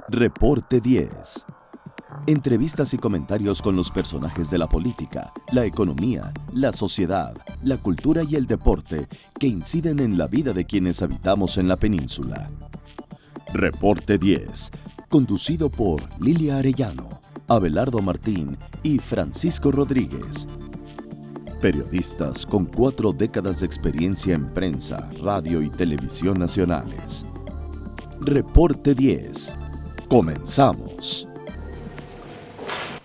Reporte 10. Entrevistas y comentarios con los personajes de la política, la economía, la sociedad, la cultura y el deporte que inciden en la vida de quienes habitamos en la península. Reporte 10, conducido por Lilia Arellano, Abelardo Martín y Francisco Rodríguez. Periodistas con 4 décadas de experiencia en prensa, radio y televisión nacionales. Reporte 10. Comenzamos.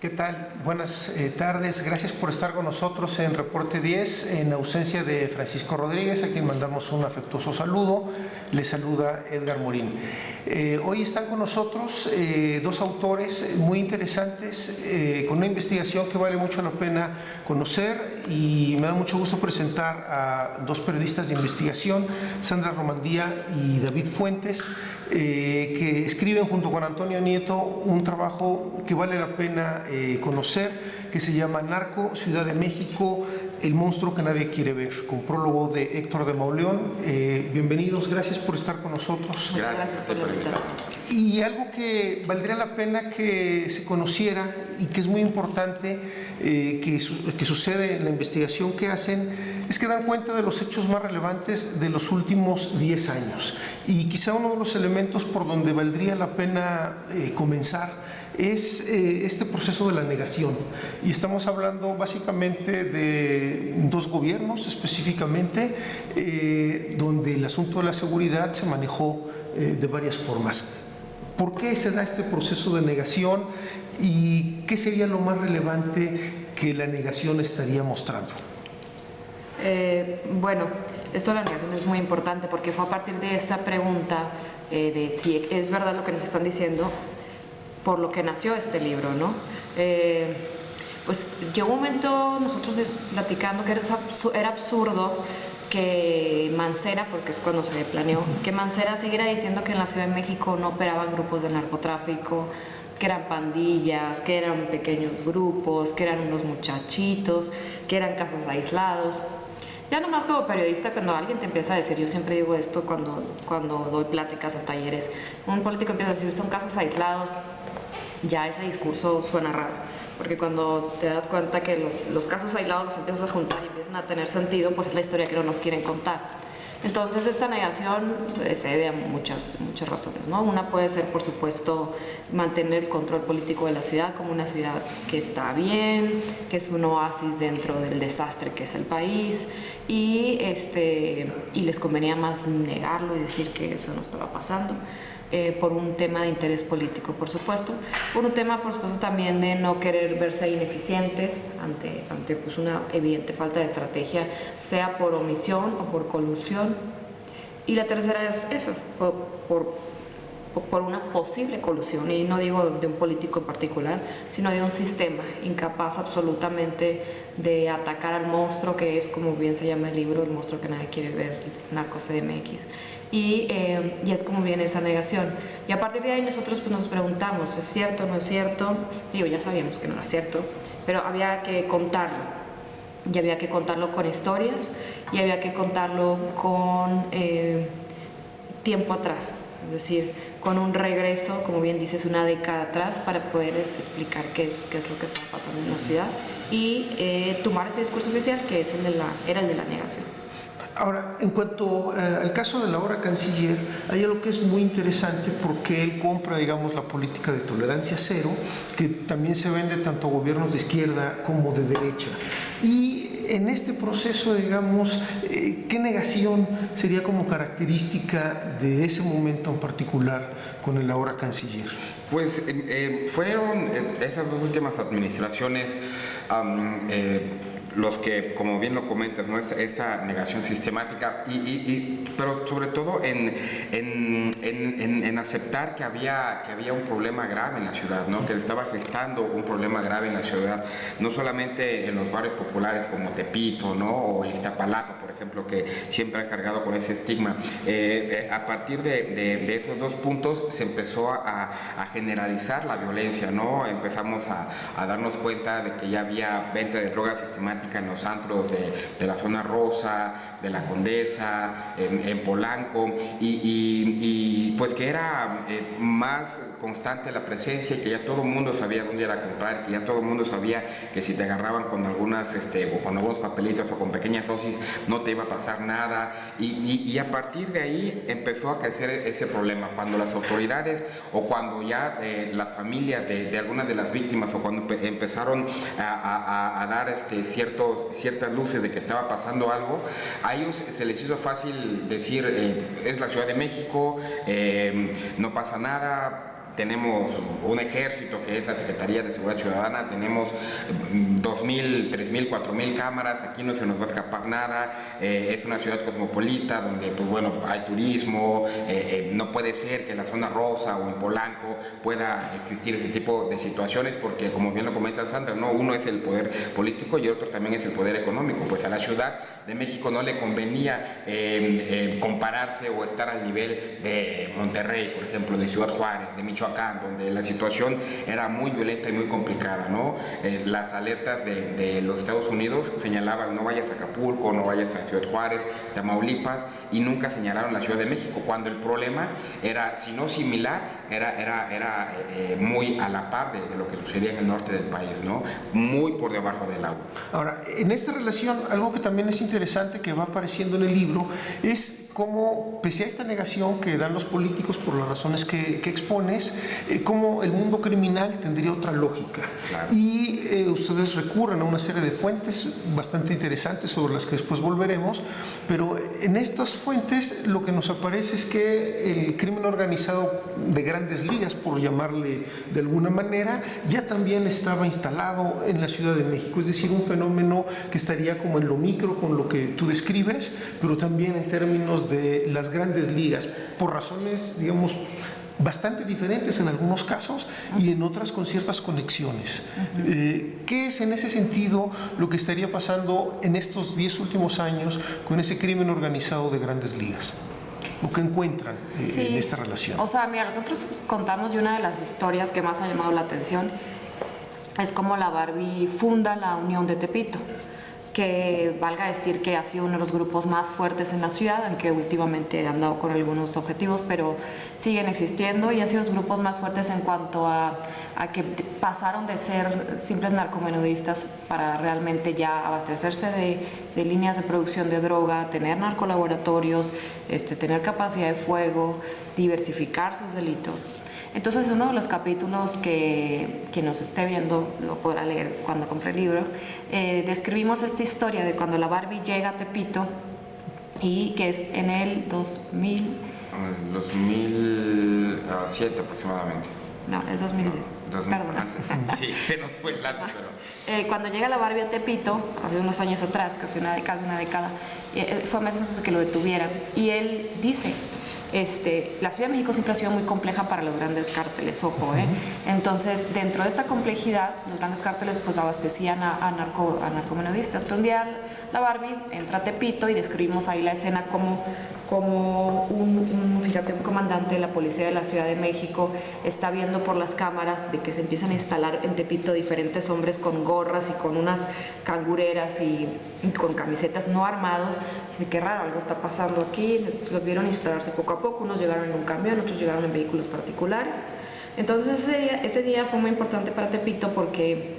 ¿Qué tal? Buenas tardes. Gracias por estar con nosotros en Reporte 10, en ausencia de Francisco Rodríguez, a quien mandamos un afectuoso saludo. Les saluda Edgar Morín. Hoy están con nosotros 2 autores muy interesantes, con una investigación que vale mucho la pena conocer, y me da mucho gusto presentar a 2 periodistas de investigación, Sandra Romandía y David Fuentes, que escriben junto con Antonio Nieto un trabajo que vale la pena conocer, que se llama Narco, Ciudad de México, el monstruo que nadie quiere ver, con prólogo de Héctor de Mauleón. Bienvenidos, gracias por estar con nosotros. Gracias por la invitación. Y algo que valdría la pena que se conociera y que es muy importante que sucede en la investigación que hacen, es que dan cuenta de los hechos más relevantes de los últimos 10 años. Y quizá uno de los elementos por donde valdría la pena comenzar es este proceso de la negación. Y estamos hablando básicamente de 2 gobiernos específicamente, donde el asunto de la seguridad se manejó de varias formas. ¿Por qué se da este proceso de negación y qué sería lo más relevante que la negación estaría mostrando? Bueno, esto de la negación es muy importante porque fue a partir de esa pregunta de si es verdad lo que nos están diciendo, por lo que nació este libro, ¿no? Pues llegó un momento nosotros platicando que era absurdo que Mancera, porque es cuando se planeó, que Mancera siguiera diciendo que en la Ciudad de México no operaban grupos de narcotráfico, que eran pandillas, que eran pequeños grupos, que eran unos muchachitos, que eran casos aislados. Ya nomás como periodista, cuando alguien te empieza a decir, yo siempre digo esto cuando doy pláticas o talleres, un político empieza a decir son casos aislados, ya ese discurso suena raro. Porque cuando te das cuenta que los casos aislados los empiezas a juntar y empiezan a tener sentido, pues es la historia que no nos quieren contar. Entonces esta negación se debe a muchas razones, ¿no? Una puede ser, por supuesto, mantener el control político de la ciudad como una ciudad que está bien, que es un oasis dentro del desastre que es el país, y les convenía más negarlo y decir que eso no estaba pasando. Por un tema de interés político, por supuesto, por un tema, por supuesto, también de no querer verse ineficientes ante pues, una evidente falta de estrategia, sea por omisión o por colusión. Y la tercera es eso, por una posible colusión, y no digo de un político en particular, sino de un sistema incapaz absolutamente de atacar al monstruo que es, como bien se llama el libro, el monstruo que nadie quiere ver, Narco CDMX. Y es como viene esa negación. Y a partir de ahí nosotros pues, nos preguntamos, ¿es cierto, no es cierto? Digo, ya sabíamos que no era cierto, pero había que contarlo. Y había que contarlo con historias y había que contarlo con tiempo atrás. Es decir, con un regreso, como bien dices, una década atrás, para poder explicar qué es lo que está pasando en la ciudad y tomar ese discurso oficial que es era el de la negación. Ahora, en cuanto al caso de la obra Canciller, hay algo que es muy interesante porque él compra, digamos, la política de tolerancia cero, que también se vende tanto a gobiernos de izquierda como de derecha. Y en este proceso, digamos, ¿qué negación sería como característica de ese momento en particular con el ahora Canciller? Pues fueron esas 2 últimas administraciones los que, como bien lo comentas, ¿no? Esa negación sistemática, pero sobre todo en aceptar que había un problema grave en la ciudad, ¿no? Que estaba gestando un problema grave en la ciudad, no solamente en los barrios populares como Tepito, ¿no? O Iztapalapa, por ejemplo, que siempre han cargado con ese estigma. A partir de esos 2 puntos se empezó a generalizar la violencia, ¿no? Empezamos a darnos cuenta de que ya había venta de drogas sistemática práctica en los antros de la zona rosa, de la Condesa, en Polanco, y pues que era más constante la presencia y que ya todo el mundo sabía dónde ir a comprar, que ya todo el mundo sabía que si te agarraban con algunos papelitos o con pequeñas dosis no te iba a pasar nada, y a partir de ahí empezó a crecer ese problema. Cuando las autoridades o cuando ya las familias de algunas de las víctimas o cuando empezaron a dar ciertas luces de que estaba pasando algo, a ellos se les hizo fácil decir es la Ciudad de México, no pasa nada. Tenemos un ejército que es la Secretaría de Seguridad Ciudadana, tenemos 2.000, 3.000, 4.000 cámaras, aquí no se nos va a escapar nada, es una ciudad cosmopolita donde pues bueno, hay turismo, no puede ser que en la zona rosa o en Polanco pueda existir ese tipo de situaciones porque como bien lo comenta Sandra, ¿no? Uno es el poder político y otro también es el poder económico, pues a la Ciudad de México no le convenía compararse o estar al nivel de Monterrey, por ejemplo, de Ciudad Juárez, de Michoacán, donde la situación era muy violenta y muy complicada, ¿no? Las alertas de los Estados Unidos señalaban no vayas a Acapulco, no vayas a Ciudad Juárez, Tamaulipas, y nunca señalaron la Ciudad de México, cuando el problema era, si no similar, era muy a la par de lo que sucedía en el norte del país, ¿no? Muy por debajo del agua. Ahora, en esta relación, algo que también es interesante que va apareciendo en el libro es cómo, pese a esta negación que dan los políticos por las razones que expones, cómo el mundo criminal tendría otra lógica. Claro. Y ustedes recurren a una serie de fuentes bastante interesantes sobre las que después volveremos, pero en estas fuentes lo que nos aparece es que el crimen organizado de grandes ligas, por llamarle de alguna manera, ya también estaba instalado en la Ciudad de México, es decir, un fenómeno que estaría como en lo micro con lo que tú describes, pero también en términos de las grandes ligas, por razones, digamos, bastante diferentes en algunos casos y en otras con ciertas conexiones. ¿Qué es en ese sentido lo que estaría pasando en estos 10 últimos años con ese crimen organizado de grandes ligas? ¿O qué encuentran en esta relación? O sea, mira, nosotros contamos y una de las historias que más ha llamado la atención es cómo la Barbie funda la Unión de Tepito, que valga decir que ha sido uno de los grupos más fuertes en la ciudad, aunque últimamente han dado con algunos objetivos, pero siguen existiendo y han sido los grupos más fuertes en cuanto a que pasaron de ser simples narcomenudistas para realmente ya abastecerse de líneas de producción de droga, tener narcolaboratorios, tener capacidad de fuego, diversificar sus delitos. Entonces, uno de los capítulos que nos esté viendo, lo podrá leer cuando compre el libro, describimos esta historia de cuando la Barbie llega a Tepito y que es en el 2007 aproximadamente. No, es 2010. Perdón. Sí, se nos fue el dato, pero... Cuando llega la Barbie a Tepito, hace unos años atrás, casi una década, fue meses antes de que lo detuvieran, y él dice... la Ciudad de México siempre ha sido muy compleja para los grandes cárteles, ojo, Entonces, dentro de esta complejidad, los grandes cárteles pues abastecían a narcomenudistas, pero un día la Barbie entra a Tepito y describimos ahí la escena como un comandante de la policía de la Ciudad de México está viendo por las cámaras de que se empiezan a instalar en Tepito diferentes hombres con gorras y con unas cangureras y con camisetas no armados. Dice, qué raro, algo está pasando aquí. Los vieron instalarse poco a poco, unos llegaron en un camión, otros llegaron en vehículos particulares. Entonces ese día fue muy importante para Tepito porque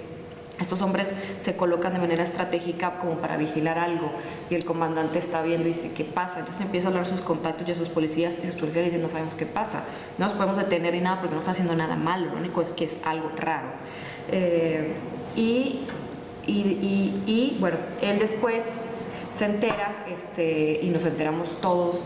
estos hombres se colocan de manera estratégica como para vigilar algo y el comandante está viendo y dice, ¿qué pasa? Entonces empieza a hablar a sus contactos y a sus policías y sus policías le dicen, no sabemos qué pasa, no nos podemos detener ni nada porque no está haciendo nada malo, lo único es que es algo raro. Bueno, él después se entera, y nos enteramos todos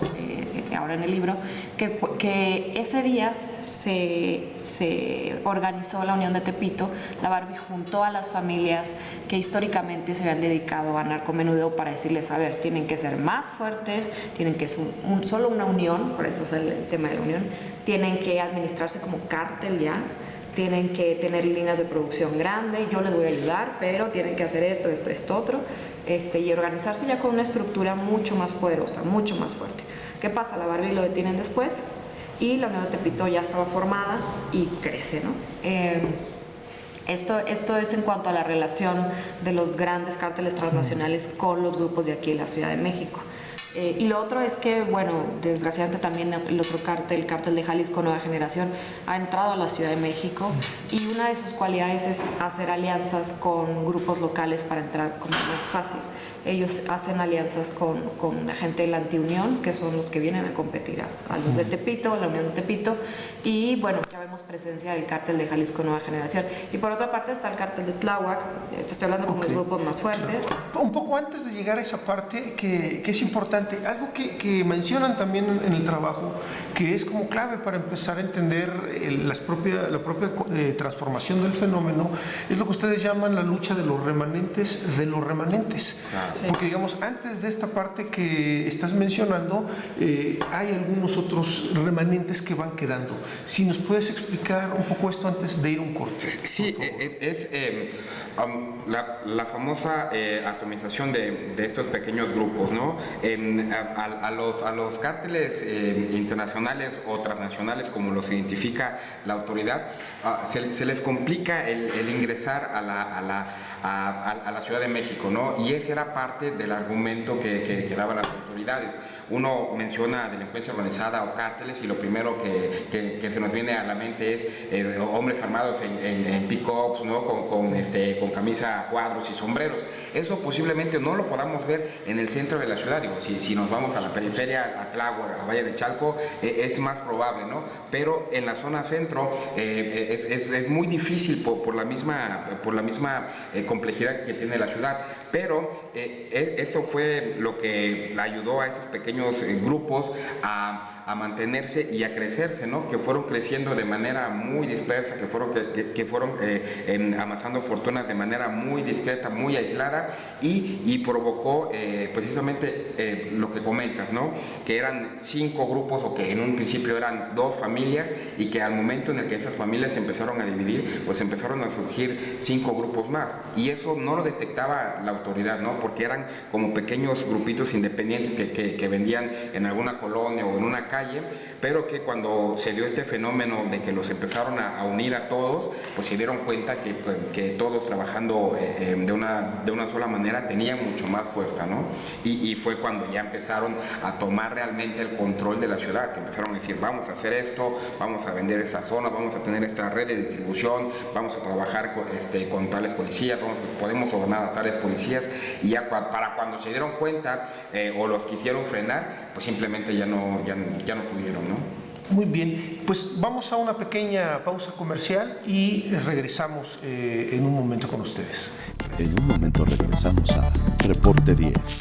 ahora en el libro, que ese día se organizó la Unión de Tepito. La Barbie juntó a las familias que históricamente se habían dedicado a narcomenudeo para decirles, a ver, tienen que ser más fuertes, tienen que ser solo una unión, por eso es el tema de la unión, tienen que administrarse como cártel ya, tienen que tener líneas de producción grande, yo les voy a ayudar, pero tienen que hacer esto, otro, y organizarse ya con una estructura mucho más poderosa, mucho más fuerte. ¿Qué pasa? La Barbie lo detienen después y la Unión de Tepito ya estaba formada y crece, ¿no? Esto es en cuanto a la relación de los grandes cárteles transnacionales con los grupos de aquí en la Ciudad de México. Y lo otro es que, bueno, desgraciadamente también el otro cártel, el cártel de Jalisco Nueva Generación, ha entrado a la Ciudad de México y una de sus cualidades es hacer alianzas con grupos locales para entrar como más fácil. Ellos hacen alianzas con la gente de la Antiunión, que son los que vienen a competir a los de Tepito, la Unión de Tepito, y bueno, ya vemos presencia del cártel de Jalisco Nueva Generación. Y por otra parte está el cártel de Tláhuac, te estoy hablando como los grupos más fuertes. Un poco antes de llegar a esa parte que es importante, algo que mencionan también en el trabajo, que es como clave para empezar a entender la propia transformación del fenómeno, es lo que ustedes llaman la lucha de los remanentes de los remanentes. Sí. Porque digamos, antes de esta parte que estás mencionando, hay algunos otros remanentes que van quedando. Si nos puedes explicar un poco esto antes de ir a un corte. Sí, es la famosa atomización de estos pequeños grupos, ¿no? A los cárteles internacionales o transnacionales, como los identifica la autoridad, se les complica el ingresar a la Ciudad de México, ¿no? Y ese era parte del argumento que daban las autoridades. Uno menciona delincuencia organizada o cárteles y lo primero que se nos viene a la mente es hombres armados en pick-ups, ¿no? Con camisa a cuadros y sombreros. Eso posiblemente no lo podamos ver en el centro de la ciudad. Digo, si nos vamos a la periferia, a Tláhuac, a Valle de Chalco, es más probable, ¿no? Pero en la zona centro es muy difícil por la misma complejidad que tiene la ciudad. Pero eso fue lo que ayudó a esos pequeños grupos a mantenerse y a crecerse, ¿no? Que fueron creciendo de manera muy dispersa, que fueron amasando fortunas de manera muy discreta, muy aislada y provocó precisamente lo que comentas, ¿no? Que eran 5 grupos o que en un principio eran 2 familias y que al momento en el que esas familias se empezaron a dividir, pues empezaron a surgir 5 grupos más y eso no lo detectaba la autoridad, ¿no? Porque eran como pequeños grupitos independientes que vendían en alguna colonia o en una calle, pero que cuando se dio este fenómeno de que los empezaron a unir a todos, pues se dieron cuenta que todos trabajando de una sola manera tenían mucho más fuerza, ¿no? Y fue cuando ya empezaron a tomar realmente el control de la ciudad, que empezaron a decir, vamos a hacer esto, vamos a vender esta zona, vamos a tener esta red de distribución, vamos a trabajar con tales policías, podemos ordenar a tales policías, y ya para cuando se dieron cuenta o los quisieron frenar, pues simplemente ya no pudieron, ¿no? Muy bien, pues vamos a una pequeña pausa comercial y regresamos en un momento con ustedes. En un momento regresamos a Reporte 10.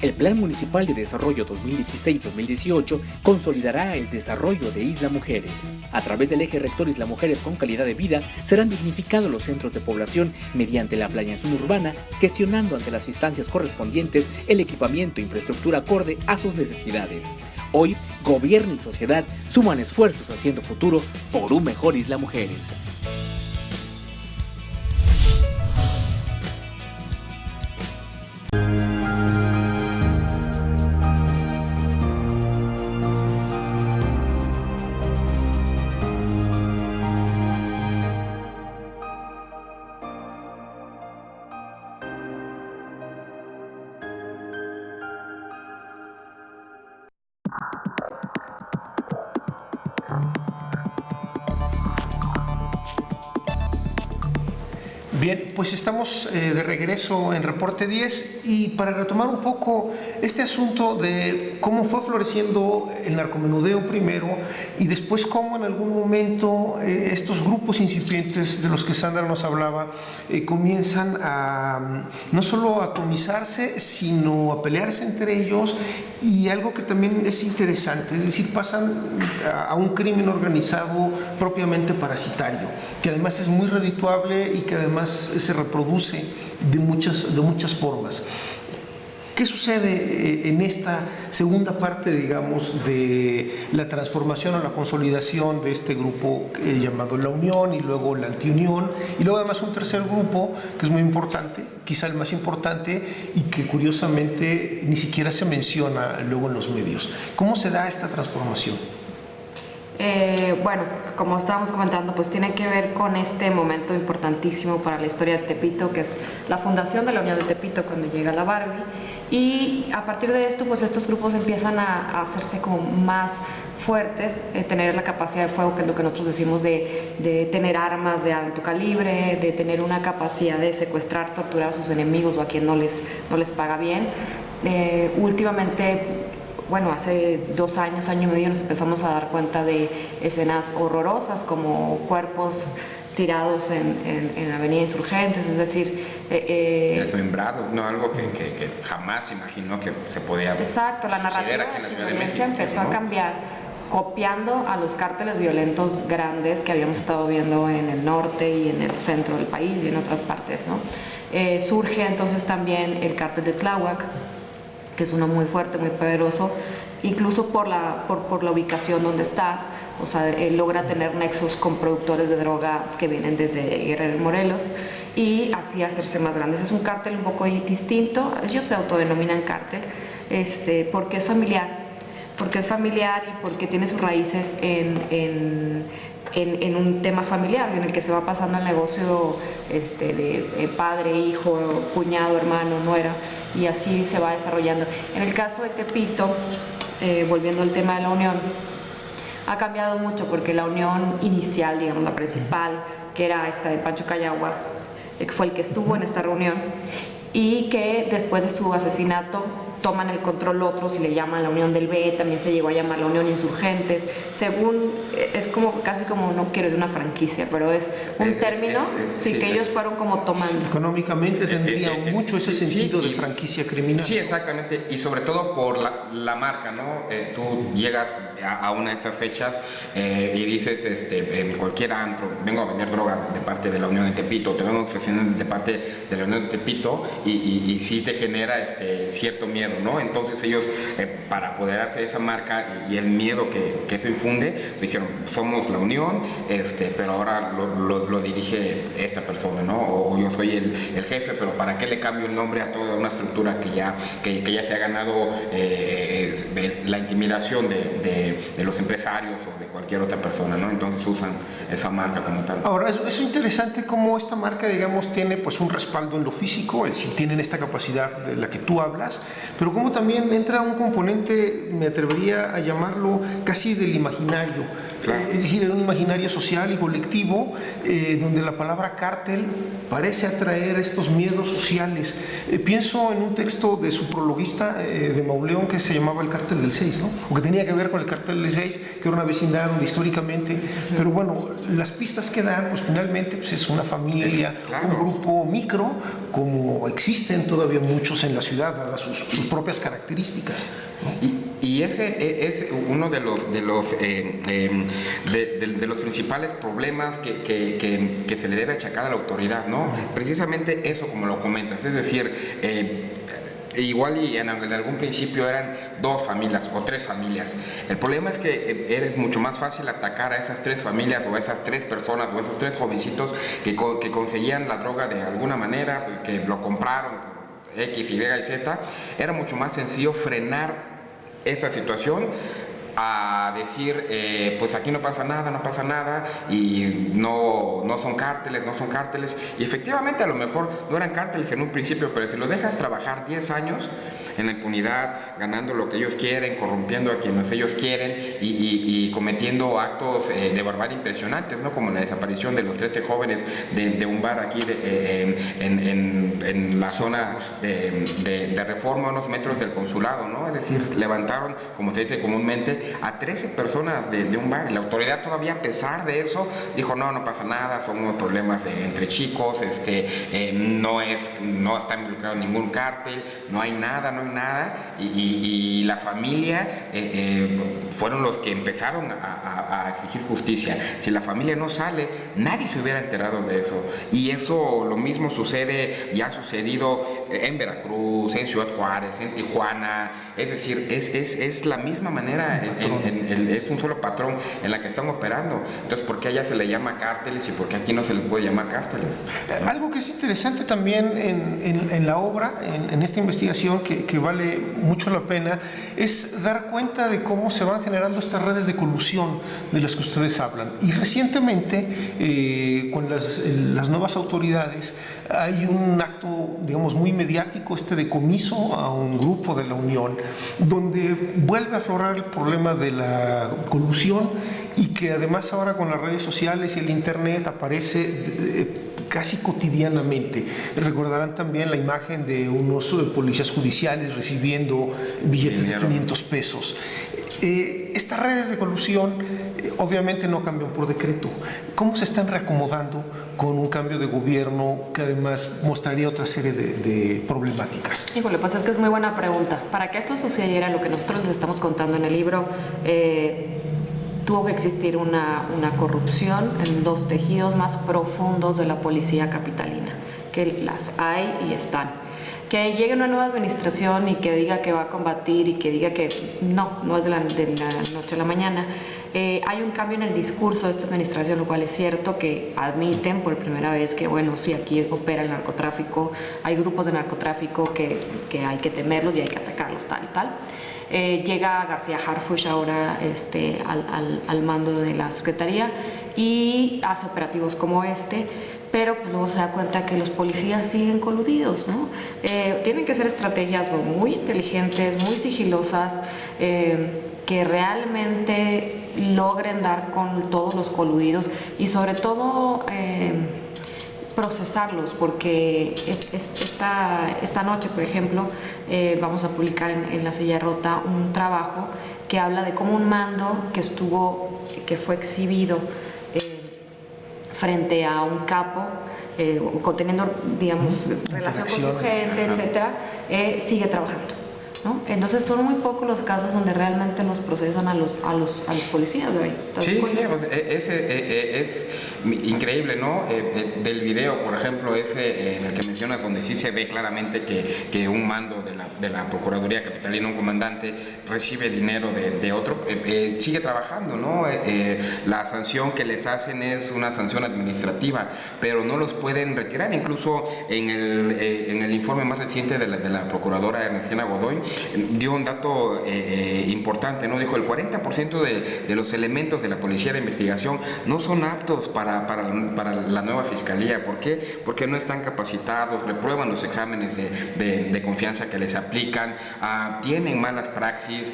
El Plan Municipal de Desarrollo 2016-2018 consolidará el desarrollo de Isla Mujeres. A través del eje rector Isla Mujeres con calidad de vida, serán dignificados los centros de población mediante la planeación urbana, gestionando ante las instancias correspondientes el equipamiento e infraestructura acorde a sus necesidades. Hoy, gobierno y sociedad suman esfuerzos haciendo futuro por un mejor Isla Mujeres. Bien, pues estamos de regreso en Reporte 10 y para retomar un poco este asunto de cómo fue floreciendo el narcomenudeo primero y después cómo en algún momento estos grupos incipientes de los que Sandra nos hablaba comienzan a no solo a atomizarse, sino a pelearse entre ellos, y algo que también es interesante, es decir, pasan a un crimen organizado propiamente parasitario, que además es muy redituable y que además se reproduce de muchas formas. ¿Qué sucede en esta segunda parte, digamos, de la transformación o la consolidación de este grupo llamado La Unión y luego la Antiunión, y luego además un tercer grupo que es muy importante, quizá el más importante, y que curiosamente ni siquiera se menciona luego en los medios? ¿Cómo se da esta transformación? Bueno, como estábamos comentando, pues tiene que ver con este momento importantísimo para la historia de Tepito, que es la fundación de la Unión de Tepito cuando llega la Barbie, y a partir de esto, pues estos grupos empiezan a hacerse como más fuertes, tener la capacidad de fuego, que es lo que nosotros decimos de tener armas de alto calibre, de tener una capacidad de secuestrar, torturar a sus enemigos o a quien no les paga bien. Últimamente, bueno, hace 2 años, año y medio, nos empezamos a dar cuenta de escenas horrorosas como cuerpos tirados en la avenida Insurgentes, es decir... desmembrados, ¿no? Algo que jamás se imaginó que se podía... Exacto, la narrativa de su violencia empezó a cambiar, copiando a los cárteles violentos grandes que habíamos estado viendo en el norte y en el centro del país y en otras partes, ¿no? Surge entonces también el cártel de Tláhuac, que es uno muy fuerte, muy poderoso, incluso por la ubicación donde está. O sea, él logra tener nexos con productores de droga que vienen desde Guerrero y Morelos, y así hacerse más grandes. Es un cártel un poco distinto, ellos se autodenominan cártel, porque es familiar, y porque tiene sus raíces en un tema familiar, en el que se va pasando el negocio de padre, hijo, cuñado, hermano, nuera, y así se va desarrollando. En el caso de Tepito, volviendo al tema de la Unión, ha cambiado mucho, porque la unión inicial, digamos la principal, que era esta de Pancho Cayagua, que fue el que estuvo en esta reunión, y que después de su asesinato toman el control otros y le llaman la Unión del B, también se llegó a llamar la Unión Insurgentes, según, es como casi como, no quiero decir una franquicia, pero es un término que ellos fueron como tomando. Económicamente tendría mucho ese sentido de franquicia criminal. Sí, exactamente, y sobre todo por la marca, ¿no? Tú llegas a una de estas fechas y dices, en cualquier antro, vengo a vender droga de parte de la Unión de Tepito, te vengo a ofrecer de parte de la Unión de Tepito, y sí te genera cierto miedo, ¿no? Entonces ellos, para apoderarse de esa marca y el miedo que eso infunde, dijeron, somos la Unión, pero ahora lo dirige esta persona, ¿no? O yo soy el jefe, pero ¿para qué le cambio el nombre a toda una estructura que ya se ha ganado la intimidación de los empresarios o de cualquier otra persona, ¿no? Entonces usan esa marca como tal. Ahora, es interesante cómo esta marca, digamos, tiene pues un respaldo en lo físico, es decir, tienen esta capacidad de la que tú hablas, pero cómo también entra un componente, me atrevería a llamarlo casi del imaginario, claro. Es decir, en un imaginario social y colectivo, donde la palabra cártel parece atraer estos miedos sociales. Pienso en un texto de su prologuista de Mauleón, que se llamaba El Cártel del 6, ¿no? O que tenía que ver con el Cártel del 6, que era una vecindad donde históricamente, pero bueno, las pistas que dan, pues finalmente pues es una familia, claro, un grupo micro, como existen todavía muchos en la ciudad, dadas sus propias características, ¿no? Y ese es uno de los principales problemas que se le debe achacar a la autoridad, ¿no? Precisamente eso, como lo comentas, es decir, igual y en algún principio eran 2 familias o 3 familias. El problema es que es mucho más fácil atacar a esas 3 familias o a esas 3 personas o a esos 3 jovencitos que conseguían la droga de alguna manera, que lo compraron por X, Y y Z. Era mucho más sencillo frenar esa situación a decir, pues aquí no pasa nada, y no son cárteles, y efectivamente a lo mejor no eran cárteles en un principio, pero si los dejas trabajar 10 años en la impunidad, ganando lo que ellos quieren, corrompiendo a quienes ellos quieren y cometiendo actos de barbarie impresionantes, ¿no? Como la desaparición de los 13 jóvenes de un bar aquí en la zona de Reforma, a unos metros del consulado, ¿no? Es decir, levantaron, como se dice comúnmente, a 13 personas de un bar, y la autoridad todavía, a pesar de eso, dijo no pasa nada, son unos problemas entre chicos, no está involucrado ningún cártel, no hay nada, y la familia fueron los que empezaron a exigir justicia. Si la familia no sale, nadie se hubiera enterado de eso, y eso lo mismo sucede y ha sucedido en Veracruz, en Ciudad Juárez, en Tijuana. Es decir, es la misma manera, es un solo patrón en la que están operando. Entonces, ¿por qué allá se le llama cárteles y por qué aquí no se les puede llamar cárteles? Algo que es interesante también en la obra, en esta investigación, que vale mucho la pena, es dar cuenta de cómo se van generando estas redes de colusión de las que ustedes hablan. Y recientemente, con las nuevas autoridades, hay un acto, digamos, muy mediático, este decomiso a un grupo de la Unión, donde vuelve a aflorar el problema de la colusión, y que además ahora con las redes sociales y el internet aparece casi cotidianamente. Recordarán también la imagen de unos policías judiciales recibiendo billetes de 500 pesos. Estas redes de colusión obviamente no cambian por decreto. ¿Cómo se están reacomodando con un cambio de gobierno que además mostraría otra serie de problemáticas? Híjole, pues es que es muy buena pregunta. Para que esto sucediera, lo que nosotros les estamos contando en el libro, tuvo que existir una corrupción en los tejidos más profundos de la policía capitalina, que las hay y están. Que llegue una nueva administración y que diga que va a combatir y que diga que no es de la noche a la mañana. Hay un cambio en el discurso de esta administración, lo cual es cierto, que admiten por primera vez que, bueno, sí, aquí opera el narcotráfico, hay grupos de narcotráfico que hay que temerlos y hay que atacarlos, tal y tal. Llega García Harfuch ahora al mando de la Secretaría y hace operativos como pero pues luego se da cuenta que los policías siguen coludidos, ¿no? Tienen que ser estrategias muy inteligentes, muy sigilosas, que realmente logren dar con todos los coludidos y sobre todo procesarlos, porque esta noche, por ejemplo, vamos a publicar en La Silla Rota un trabajo que habla de cómo un mando que fue exhibido frente a un capo, teniendo, digamos, relación con su gente, etcétera, sigue trabajando, ¿no? Entonces son muy pocos los casos donde realmente los procesan a los policías de ahí. Sí, es increíble, ¿no? Del video, por ejemplo, en el que mencionas, donde sí se ve claramente que un mando de la Procuraduría Capitalina, un comandante, recibe dinero de otro, sigue trabajando, ¿no? La sanción que les hacen es una sanción administrativa, pero no los pueden retirar. Incluso en el informe más reciente de la Procuradora Ernestina Godoy, dio un dato importante, ¿no? Dijo: el 40% de los elementos de la policía de investigación no son aptos para la nueva fiscalía. ¿Por qué? Porque no están capacitados, reprueban los exámenes de confianza que les aplican, tienen malas praxis.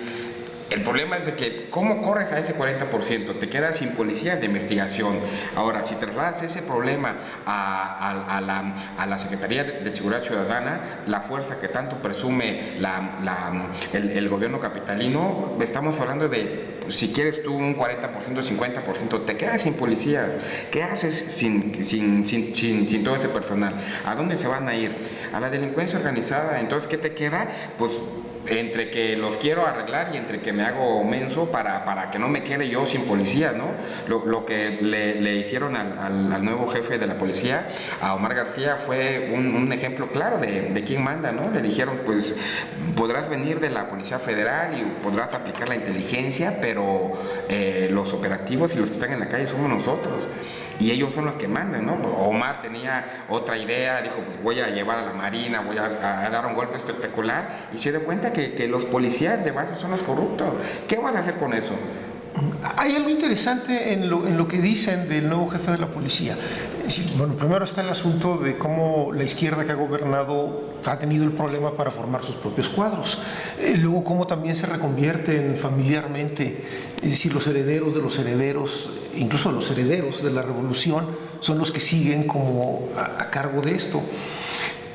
El problema es de que, ¿cómo corres a ese 40%? Te quedas sin policías de investigación. Ahora, si trasladas ese problema a la Secretaría de Seguridad Ciudadana, la fuerza que tanto presume el gobierno capitalino, estamos hablando de, si quieres tú un 40%, 50%, te quedas sin policías. ¿Qué haces sin todo ese personal? ¿A dónde se van a ir? A la delincuencia organizada. Entonces, ¿qué te queda? Pues entre que los quiero arreglar y entre que me hago menso para que no me quede yo sin policía, ¿no? Lo que le hicieron al nuevo jefe de la policía, a Omar García, fue un ejemplo claro de quién manda, ¿no? Le dijeron: pues podrás venir de la Policía Federal y podrás aplicar la inteligencia, pero los operativos y los que están en la calle somos nosotros. y ellos son los que mandan, ¿no? Omar tenía otra idea, dijo, pues voy a llevar a la Marina, voy a dar un golpe espectacular, y se dio cuenta que los policías de base son los corruptos. ¿Qué vas a hacer con eso? Hay algo interesante en lo que dicen del nuevo jefe de la policía. Bueno, primero está el asunto de cómo la izquierda que ha gobernado ha tenido el problema para formar sus propios cuadros. Luego cómo también se reconvierten familiarmente, es decir, los herederos de los herederos, incluso los herederos de la revolución, son los que siguen como a cargo de esto.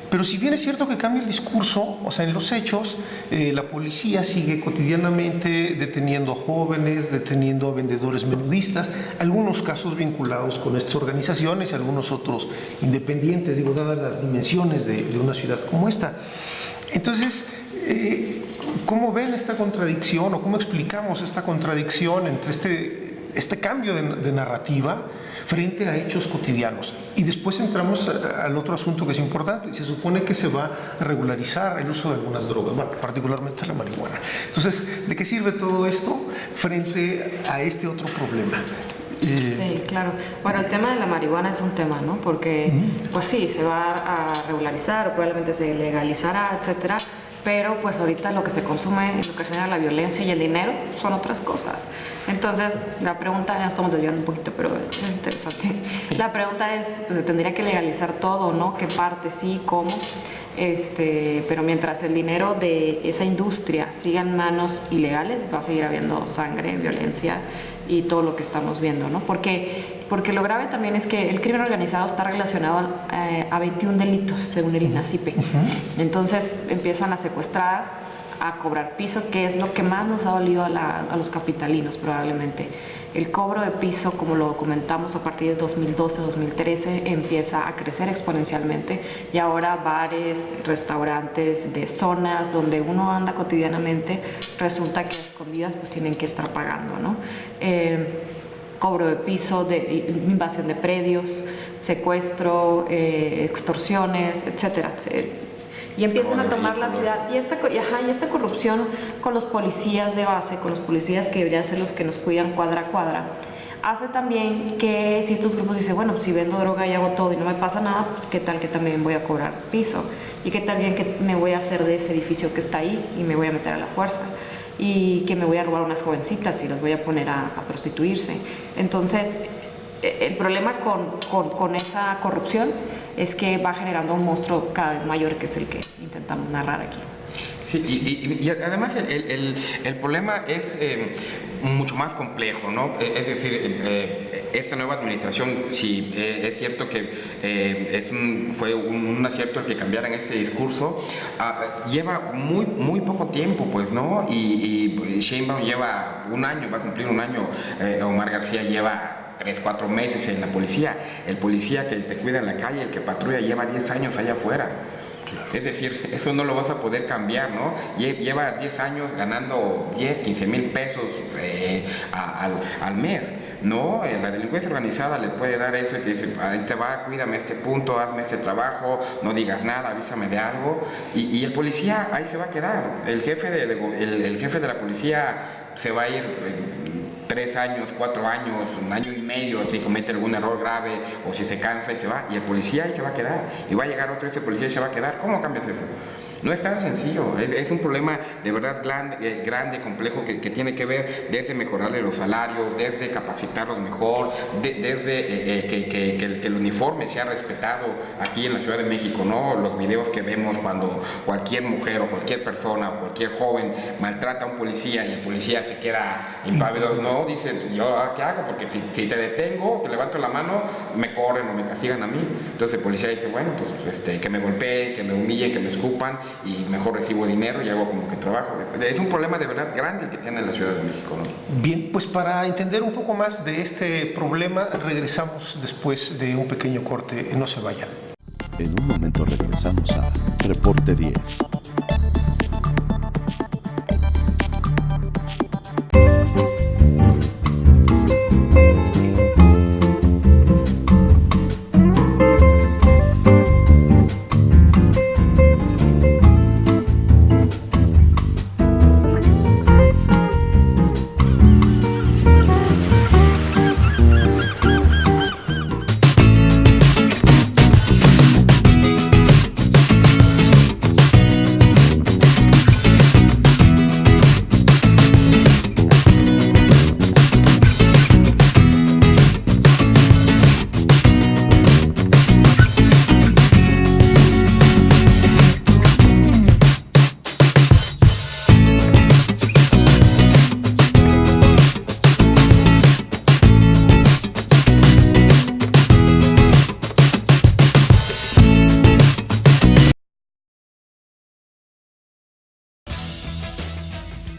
Pero si bien es cierto que cambia el discurso, o sea, en los hechos, la policía sigue cotidianamente deteniendo a jóvenes, deteniendo a vendedores menudistas, algunos casos vinculados con estas organizaciones, algunos otros independientes, digo, dadas las dimensiones de una ciudad como esta. Entonces, ¿cómo ven esta contradicción o cómo explicamos esta contradicción entre este cambio de narrativa frente a hechos cotidianos? Y después entramos al otro asunto que es importante. Se supone que se va a regularizar el uso de algunas drogas, bueno, particularmente la marihuana. Entonces, ¿de qué sirve todo esto frente a este otro problema? Sí, claro. Bueno, el tema de la marihuana es un tema, ¿no? Porque, pues sí, se va a regularizar o probablemente se legalizará, etcétera. Pero pues ahorita lo que se consume, lo que genera la violencia y el dinero son otras cosas. Entonces, la pregunta, ya nos estamos desviando un poquito, pero es interesante. La pregunta es, pues se tendría que legalizar todo, ¿no? ¿Qué parte sí, cómo? Pero mientras el dinero de esa industria siga en manos ilegales, va a seguir habiendo sangre, violencia y todo lo que estamos viendo, ¿no? Porque lo grave también es que el crimen organizado está relacionado a 21 delitos, según el INACIPE. Entonces empiezan a secuestrar, a cobrar piso, que es lo que más nos ha dolido a los capitalinos probablemente. El cobro de piso, como lo documentamos a partir de 2012-2013, empieza a crecer exponencialmente y ahora bares, restaurantes de zonas donde uno anda cotidianamente, resulta que a escondidas pues tienen que estar pagando, ¿no? Cobro de piso, invasión de predios, secuestro, extorsiones, etcétera. Y empiezan a tomar la ciudad. Y esta corrupción con los policías de base, con los policías que deberían ser los que nos cuidan cuadra a cuadra, hace también que si estos grupos dicen, bueno, si vendo droga y hago todo y no me pasa nada, pues qué tal que también voy a cobrar piso. Y qué tal bien que me voy a hacer de ese edificio que está ahí y me voy a meter a la fuerza. Y que me voy a robar unas jovencitas y las voy a poner a prostituirse. Entonces, el problema con esa corrupción es que va generando un monstruo cada vez mayor, que es el que intentamos narrar aquí. Sí, y además el problema es mucho más complejo, ¿no? Es decir, esta nueva administración, sí, es cierto que fue un acierto el que cambiaran ese discurso, lleva muy poco tiempo, pues, ¿no? Y Sheinbaum lleva un año, va a cumplir un año, Omar García lleva 3-4 meses en la policía. El policía que te cuida en la calle, el que patrulla, lleva 10 años allá afuera. Es decir, eso no lo vas a poder cambiar, ¿no? Lleva 10 años ganando 10, 15 mil pesos al mes, ¿no? La delincuencia organizada les puede dar eso y te dice, ahí te va, cuídame este punto, hazme este trabajo, no digas nada, avísame de algo. Y el policía ahí se va a quedar. El jefe de la policía se va a ir 3 años, 4 años, 1 año y medio, si comete algún error grave o si se cansa y se va, y el policía ahí se va a quedar, y va a llegar otro y ese policía y se va a quedar. ¿Cómo cambias eso? No es tan sencillo, es un problema de verdad grande, complejo, que tiene que ver desde mejorarle los salarios, desde capacitarlos mejor, desde que el uniforme sea respetado aquí en la Ciudad de México, ¿no? Los videos que vemos cuando cualquier mujer o cualquier persona o cualquier joven maltrata a un policía y el policía se queda impávido, no, dice, ¿yo qué hago? Porque si te detengo, te levanto la mano, me corren o me castigan a mí. Entonces el policía dice, bueno, pues que me golpeen, que me humillen, que me escupan, y mejor recibo dinero y hago como que trabajo. Es un problema de verdad grande el que tiene la Ciudad de México, ¿no? Bien, pues para entender un poco más de este problema, regresamos después de un pequeño corte. No se vayan. En un momento regresamos a Reporte 10.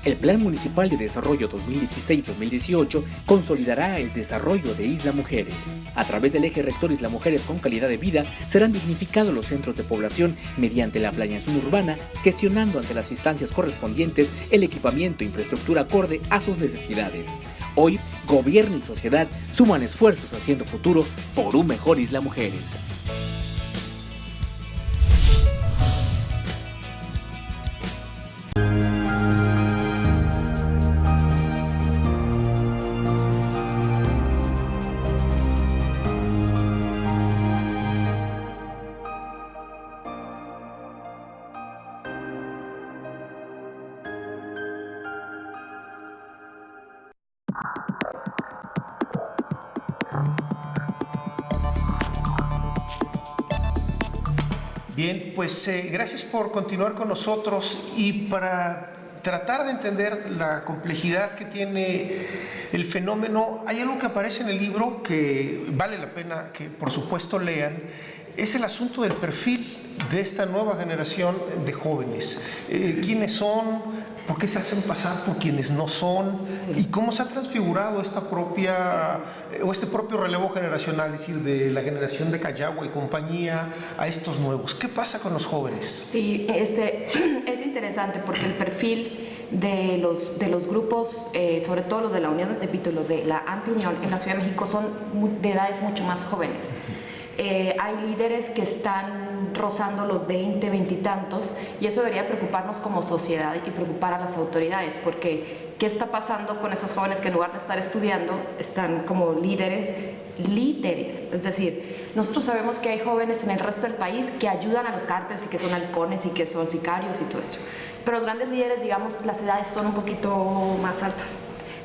El Plan Municipal de Desarrollo 2016-2018 consolidará el desarrollo de Isla Mujeres. A través del eje rector Isla Mujeres con calidad de vida, serán dignificados los centros de población mediante la planeación urbana, gestionando ante las instancias correspondientes el equipamiento e infraestructura acorde a sus necesidades. Hoy, gobierno y sociedad suman esfuerzos haciendo futuro por un mejor Isla Mujeres. Bien, pues gracias por continuar con nosotros y para tratar de entender la complejidad que tiene el fenómeno, hay algo que aparece en el libro que vale la pena que por supuesto lean, es el asunto del perfil de esta nueva generación de jóvenes. ¿Quiénes son? ¿Por qué se hacen pasar por quienes no son? Sí. ¿Y cómo se ha transfigurado este propio relevo generacional, es decir, de la generación de Callagua y compañía a estos nuevos? ¿Qué pasa con los jóvenes? Sí, es interesante porque el perfil de los grupos, sobre todo los de la Unión de Tepito y los de la Antiunión en la Ciudad de México, son de edades mucho más jóvenes. Hay líderes que están rozando los 20, 20 y tantos, y eso debería preocuparnos como sociedad y preocupar a las autoridades, porque ¿qué está pasando con esos jóvenes que en lugar de estar estudiando están como líderes? Es decir, nosotros sabemos que hay jóvenes en el resto del país que ayudan a los cárteles y que son halcones y que son sicarios y todo esto, pero los grandes líderes, digamos, las edades son un poquito más altas.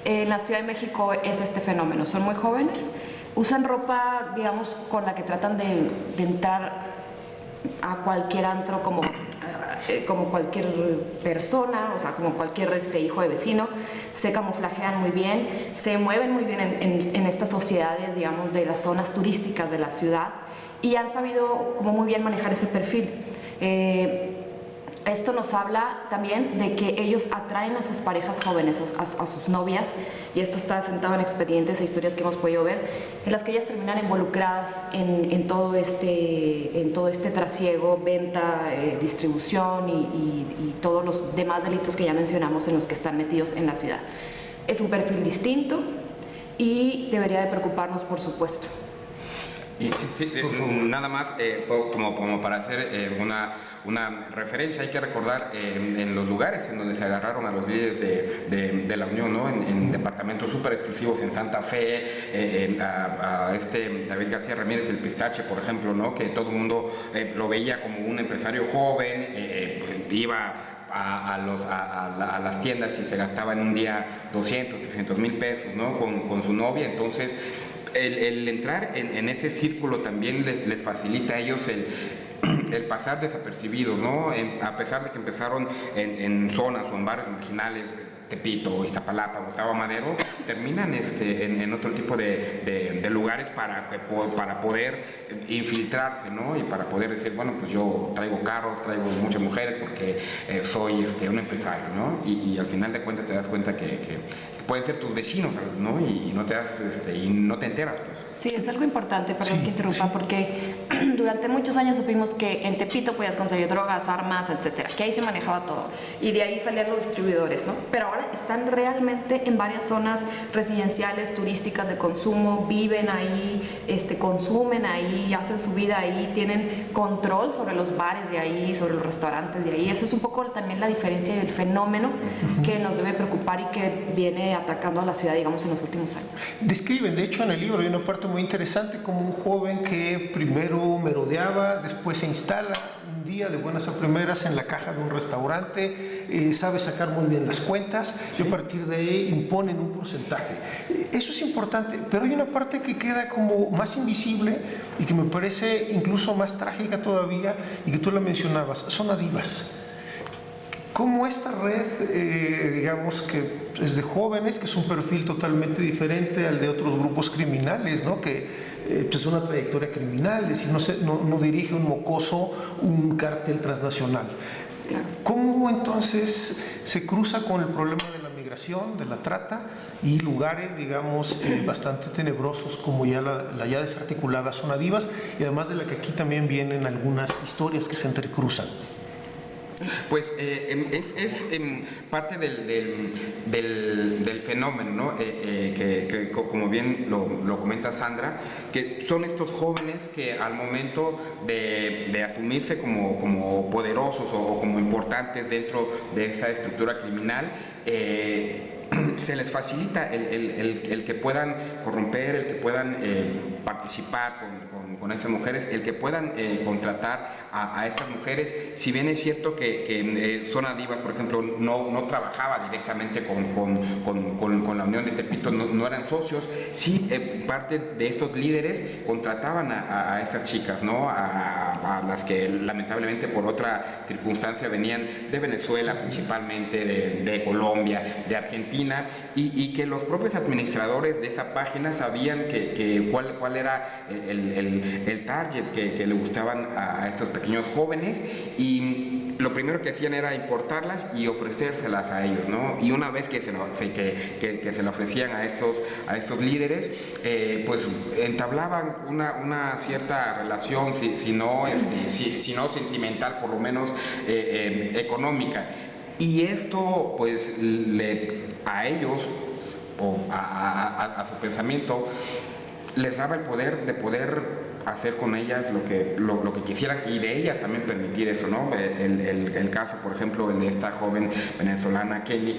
En la Ciudad de México es este fenómeno, son muy jóvenes, usan ropa, digamos, con la que tratan de entrar a cualquier antro como cualquier persona, o sea, como cualquier hijo de vecino, se camuflajean muy bien, se mueven muy bien en estas sociedades, digamos, de las zonas turísticas de la ciudad, y han sabido como muy bien manejar ese perfil. Esto nos habla también de que ellos atraen a sus parejas jóvenes, a sus novias, y esto está sentado en expedientes e historias que hemos podido ver, en las que ellas terminan involucradas en todo este trasiego, venta, distribución y todos los demás delitos que ya mencionamos en los que están metidos en la ciudad. Es un perfil distinto y debería de preocuparnos, por supuesto. Y nada más como para hacer una referencia, hay que recordar en los lugares en donde se agarraron a los líderes de la Unión, ¿no? En departamentos súper exclusivos en Santa Fe, a David García Ramírez, el Pistache, por ejemplo, ¿no? Que todo el mundo lo veía como un empresario joven, iba a las tiendas y se gastaba en un día 200, 300 mil pesos, ¿no? Con su novia. Entonces el entrar en ese círculo también les facilita a ellos el pasar desapercibidos, ¿no? A pesar de que empezaron en zonas o en barrios marginales, Tepito, Iztapalapa, Gustavo Madero, terminan en otro tipo de lugares para poder infiltrarse, ¿no? Y para poder decir, bueno, pues yo traigo carros, traigo muchas mujeres porque soy un empresario, ¿no? Y al final de cuentas te das cuenta que pueden ser tus vecinos, ¿no? Y no te enteras, pues. Sí, es algo importante, perdón que interrumpa, porque durante muchos años supimos que en Tepito podías conseguir drogas, armas, etcétera, que ahí se manejaba todo, y de ahí salían los distribuidores, ¿no? Pero ahora están realmente en varias zonas residenciales, turísticas, de consumo, viven ahí, consumen ahí, hacen su vida ahí, tienen control sobre los bares de ahí, sobre los restaurantes de ahí. Esa es un poco también la diferencia del fenómeno que nos debe preocupar y que viene atacando a la ciudad, digamos, en los últimos años. Describen, de hecho, en el libro hay una parte muy interesante, como un joven que primero merodeaba, después se instala un día de buenas a primeras en la caja de un restaurante, sabe sacar muy bien las cuentas, y a partir de ahí imponen un porcentaje. Eso es importante, pero hay una parte que queda como más invisible y que me parece incluso más trágica todavía, y que tú la mencionabas, son adivas. Como esta red, digamos que es de jóvenes, que es un perfil totalmente diferente al de otros grupos criminales, ¿no? Que es una trayectoria criminal, es decir, no dirige un mocoso un cártel transnacional. ¿Cómo entonces se cruza con el problema de la migración, de la trata y lugares, digamos, bastante tenebrosos como ya la ya desarticulada zona Divas, y además de la que aquí también vienen algunas historias que se entrecruzan? Pues es parte del fenómeno, ¿no? Que como bien lo comenta Sandra, que son estos jóvenes que al momento de asumirse como poderosos o como importantes dentro de esa estructura criminal, se les facilita el que puedan corromper, el que puedan participar con esas mujeres, el que puedan contratar a estas mujeres. Si bien es cierto que Zona Divas, por ejemplo, no trabajaba directamente con la Unión de Tepito, no eran socios, sí parte de estos líderes contrataban a esas chicas, ¿no? A las que lamentablemente por otra circunstancia venían de Venezuela principalmente, de Colombia, de Argentina, y que los propios administradores de esa página sabían cuál era el target que le gustaban a estos pequeños jóvenes, y lo primero que hacían era importarlas y ofrecérselas a ellos, ¿no? Y una vez que se lo ofrecían a estos líderes, pues entablaban una cierta relación, si no sentimental, por lo menos económica. Y esto, pues, a ellos, o a su pensamiento, les daba el poder de poder hacer con ellas lo que quisieran, y de ellas también permitir eso, ¿no? El caso, por ejemplo, el de esta joven venezolana, Kelly,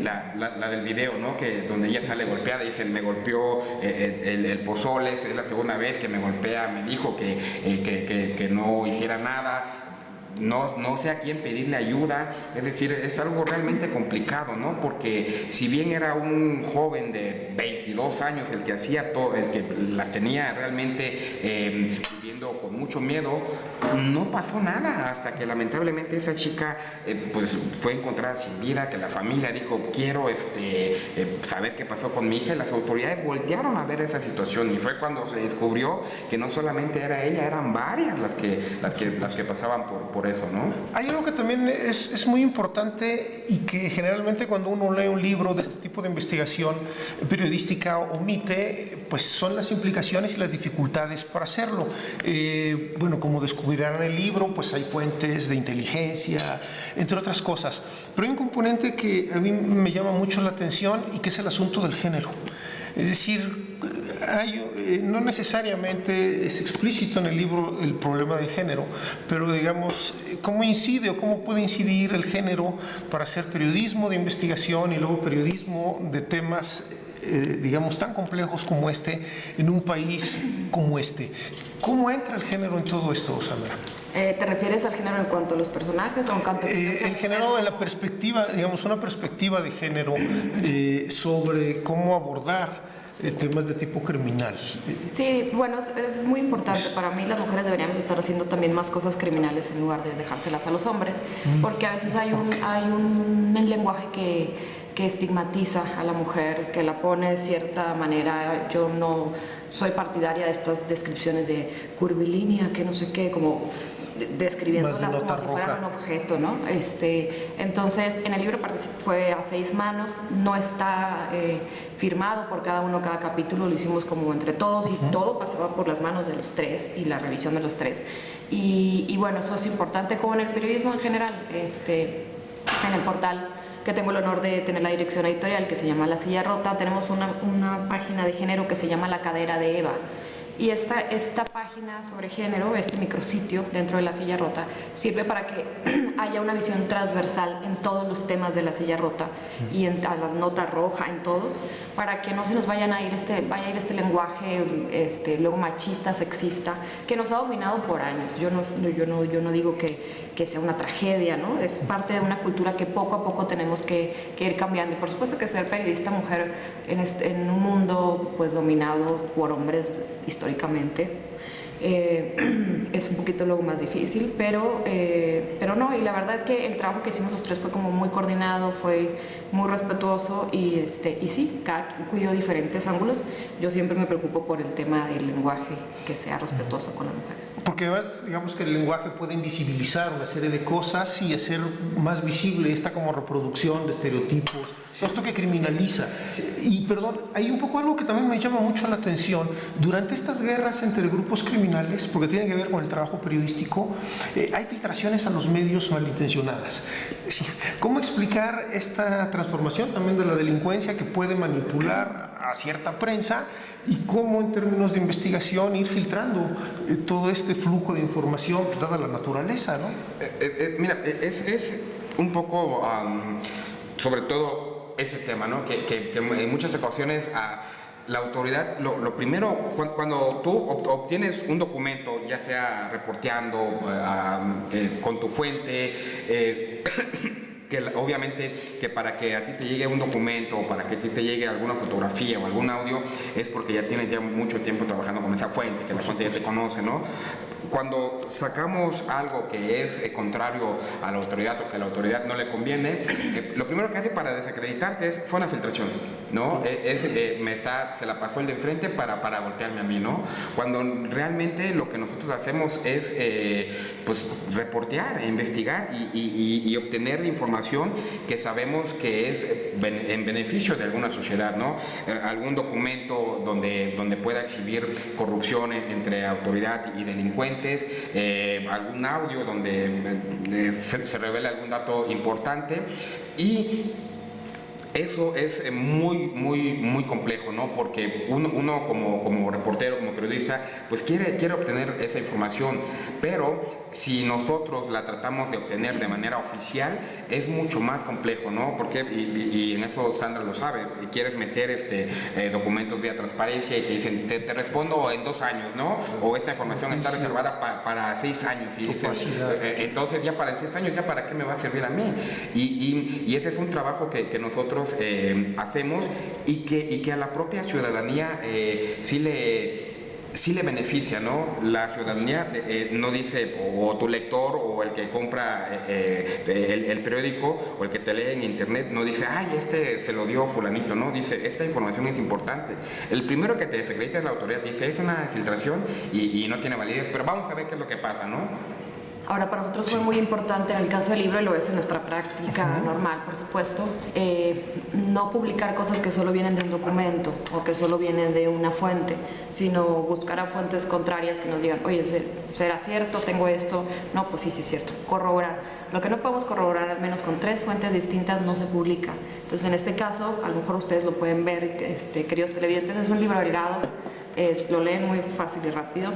la del video, ¿no? Donde ella sale golpeada y dice, me golpeó el pozole, es la segunda vez que me golpea, me dijo que no hiciera nada. No sé a quién pedirle ayuda, es decir, es algo realmente complicado, ¿no? Porque si bien era un joven de 22 años el que hacía todo, el que las tenía realmente viviendo con mucho miedo, no pasó nada hasta que lamentablemente esa chica pues fue encontrada sin vida, que la familia dijo, quiero saber qué pasó con mi hija, y las autoridades voltearon a ver esa situación, y fue cuando se descubrió que no solamente era ella, eran varias las que pasaban por eso, ¿no? Hay algo que también es muy importante y que generalmente cuando uno lee un libro de este tipo de investigación periodística omite, pues son las implicaciones y las dificultades para hacerlo. Bueno, como descubrirán en el libro, pues hay fuentes de inteligencia, entre otras cosas. Pero hay un componente que a mí me llama mucho la atención y que es el asunto del género. Es decir, no necesariamente es explícito en el libro el problema de género, pero digamos, ¿cómo incide o cómo puede incidir el género para hacer periodismo de investigación y luego periodismo de temas, digamos, tan complejos como este en un país como este? ¿Cómo entra el género en todo esto, Sandra? ¿Te refieres al género en cuanto a los personajes o en cuanto a el género en la perspectiva, digamos, una perspectiva de género sobre cómo abordar temas de tipo criminal? Sí, bueno, es muy importante. Para mí las mujeres deberíamos estar haciendo también más cosas criminales en lugar de dejárselas a los hombres, porque a veces hay un lenguaje que estigmatiza a la mujer, que la pone de cierta manera. Yo no soy partidaria de estas descripciones de curvilínea, que no sé qué, como describiéndolas como si fueran un objeto, ¿no? Entonces, en el libro fue a 6 manos, no está firmado por cada capítulo, lo hicimos como entre todos, y todo pasaba por las manos de los 3 y la revisión de los 3. Y bueno, eso es importante, como en el periodismo en general. En el portal, que tengo el honor de tener la dirección editorial, que se llama La Silla Rota, tenemos una página de género que se llama La Cadera de Eva. Y esta página sobre género, este micrositio dentro de La Silla Rota, sirve para que haya una visión transversal en todos los temas de La Silla Rota y a la nota roja, en todos, para que no se nos vaya a ir este lenguaje luego machista, sexista, que nos ha dominado por años. Yo no digo que sea una tragedia, ¿no? Es parte de una cultura que poco a poco tenemos que ir cambiando. Y por supuesto que ser periodista mujer en un mundo pues dominado por hombres históricamente, Es un poquito luego más difícil, pero no, y la verdad que el trabajo que hicimos los tres fue como muy coordinado, fue muy respetuoso y sí, cada quien cuidó diferentes ángulos. Yo siempre me preocupo por el tema del lenguaje, que sea respetuoso con las mujeres. Porque además, digamos que el lenguaje puede invisibilizar una serie de cosas y hacer más visible esta como reproducción de estereotipos, todo esto que criminaliza. Y perdón, hay un poco algo que también me llama mucho la atención. Durante estas guerras entre grupos criminales, porque tiene que ver con el trabajo periodístico, hay filtraciones a los medios malintencionadas. ¿Cómo explicar esta transformación también de la delincuencia que puede manipular a cierta prensa y cómo en términos de investigación ir filtrando todo este flujo de información, pues, dada la naturaleza, ¿no? Mira, es un poco, sobre todo ese tema, ¿no? Que en muchas ocasiones la autoridad, lo primero, cuando tú obtienes un documento, ya sea reporteando con tu fuente, que obviamente que para que a ti te llegue un documento o para que a ti te llegue alguna fotografía o algún audio es porque ya tienes ya mucho tiempo trabajando con esa fuente, que la fuente ya te conoce, ¿no? Cuando sacamos algo que es contrario a la autoridad o que a la autoridad no le conviene, lo primero que hace para desacreditarte fue una filtración, ¿no? Se la pasó el de enfrente para voltearme a mí, ¿no? Cuando realmente lo que nosotros hacemos es pues reportear, investigar y obtener información que sabemos que es en beneficio de alguna sociedad, ¿no? Algún documento donde pueda exhibir corrupción entre autoridad y delincuentes, algún audio donde se revela algún dato importante, y eso es muy complejo, ¿no? Porque uno como reportero, como periodista, pues quiere obtener esa información, pero si nosotros la tratamos de obtener de manera oficial, es mucho más complejo, ¿no? Porque, y en eso Sandra lo sabe, quieres meter documentos vía transparencia y te dicen, te respondo en 2 años, ¿no? O esta información está reservada para 6 años. Y dices, entonces ya para 6 años, ¿ya para qué me va a servir a mí? Y ese es un trabajo que nosotros hacemos y que a la propia ciudadanía sí le beneficia, ¿no? La ciudadanía no dice, o tu lector o el que compra el periódico o el que te lee en internet no dice, ay, se lo dio fulanito, no, dice, esta información es importante. El primero que te desacredita es la autoridad, te dice, es una filtración y no tiene validez, pero vamos a ver qué es lo que pasa, ¿no? Ahora, para nosotros fue muy importante, en el caso del libro, y lo es en nuestra práctica normal, por supuesto, no publicar cosas que solo vienen de un documento o que solo vienen de una fuente, sino buscar a fuentes contrarias que nos digan, oye, ¿será cierto? ¿Tengo esto? No, pues sí, es cierto. Corroborar. Lo que no podemos corroborar, al menos con 3 fuentes distintas, no se publica. Entonces, en este caso, a lo mejor ustedes lo pueden ver, queridos televidentes, es un libro delgado. Lo leen muy fácil y rápido,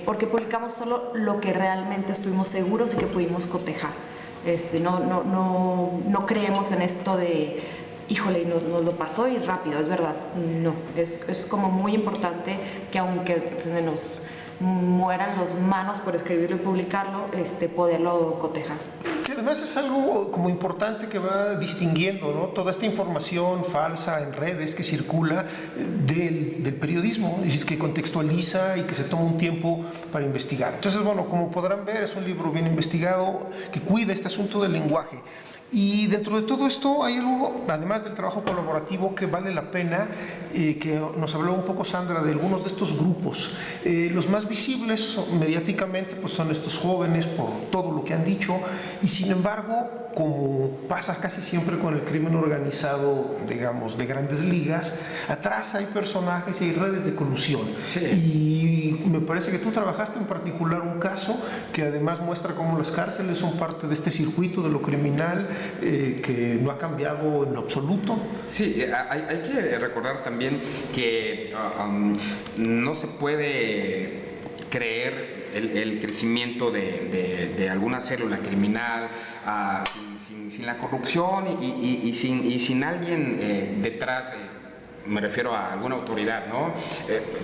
porque publicamos solo lo que realmente estuvimos seguros y que pudimos cotejar. No creemos en esto de, híjole, nos lo pasó y rápido, es verdad. No, es como muy importante que aunque se nos mueran las manos por escribirlo y publicarlo, poderlo cotejar. Que además es algo como importante que va distinguiendo, ¿no? Toda esta información falsa en redes que circula del periodismo, es decir, que contextualiza y que se toma un tiempo para investigar. Entonces, bueno, como podrán ver, es un libro bien investigado que cuida este asunto del lenguaje. Y dentro de todo esto hay algo, además del trabajo colaborativo, que vale la pena, que nos habló un poco Sandra de algunos de estos grupos. Los más visibles mediáticamente pues son estos jóvenes por todo lo que han dicho, y sin embargo, como pasa casi siempre con el crimen organizado, digamos, de grandes ligas, atrás hay personajes y hay redes de colusión. Sí. Y me parece que tú trabajaste en particular un caso que además muestra cómo las cárceles son parte de este circuito de lo criminal, que no ha cambiado en lo absoluto. Sí, hay que recordar también que no se puede creer el crecimiento de alguna célula criminal sin la corrupción y sin alguien detrás me refiero a alguna autoridad, ¿no?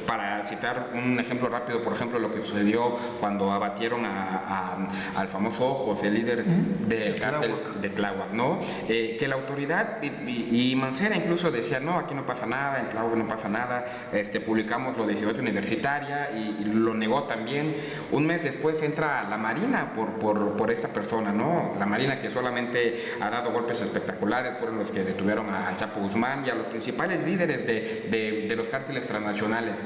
Para citar un ejemplo rápido, por ejemplo, lo que sucedió cuando abatieron al famoso Ojos, el líder del cártel de Tláhuac, ¿no? Que la autoridad y Mancera incluso decía, no, aquí no pasa nada, en Tláhuac no pasa nada, publicamos lo de Ciudad Universitaria y lo negó también. Un mes después entra la Marina por esta persona, ¿no? La Marina, que solamente ha dado golpes espectaculares, fueron los que detuvieron a Chapo Guzmán y a los principales líderes de los cárteles transnacionales,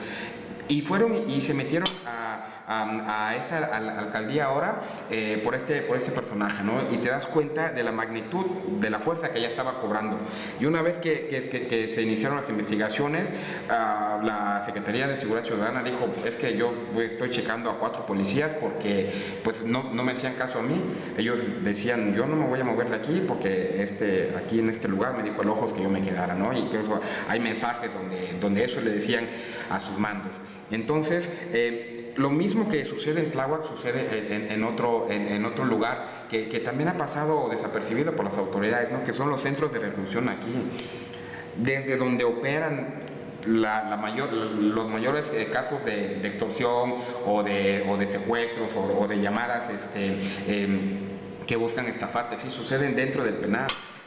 y fueron y se metieron a esa alcaldía ahora por este personaje, ¿no? Y te das cuenta de la magnitud de la fuerza que ya estaba cobrando. Y una vez que se iniciaron las investigaciones, la Secretaría de Seguridad Ciudadana dijo, es que yo estoy checando a 4 policías porque pues no me hacían caso a mí. Ellos decían, yo no me voy a mover de aquí porque aquí en este lugar me dijo el Ojos que yo me quedara, ¿no? Y incluso hay mensajes donde eso le decían a sus mandos. Entonces, lo mismo que sucede en Tláhuac sucede en otro lugar que también ha pasado desapercibido por las autoridades, ¿no? Que son los centros de reclusión aquí, desde donde operan los mayores casos de extorsión o de secuestros o de llamadas que buscan estafarte. Sí, suceden dentro del penal.